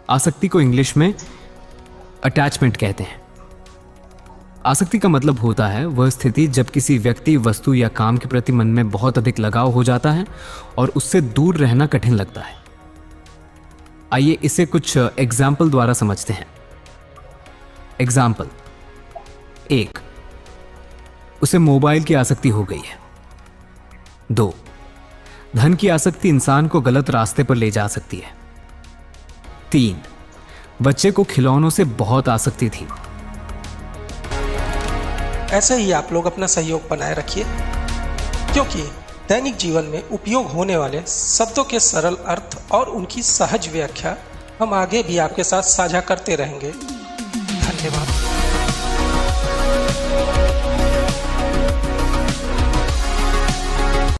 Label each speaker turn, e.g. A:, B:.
A: आसक्ति को इंग्लिश में अटैचमेंट कहते हैं। आसक्ति का मतलब होता है वह स्थिति जब किसी व्यक्ति, वस्तु या काम के प्रति मन में बहुत अधिक लगाव हो जाता है और उससे दूर रहना कठिन लगता है। आइए इसे कुछ एग्जाम्पल द्वारा समझते हैं। एग्जाम्पल 1, उसे मोबाइल की आसक्ति हो गई है। 2, धन की आसक्ति इंसान को गलत रास्ते पर ले जा सकती है। 3, बच्चे को खिलौनों से बहुत आसक्ति थी।
B: ऐसे ही आप लोग अपना सहयोग बनाए रखिए, क्योंकि दैनिक जीवन में उपयोग होने वाले शब्दों के सरल अर्थ और उनकी सहज व्याख्या हम आगे भी आपके साथ साझा करते रहेंगे। धन्यवाद।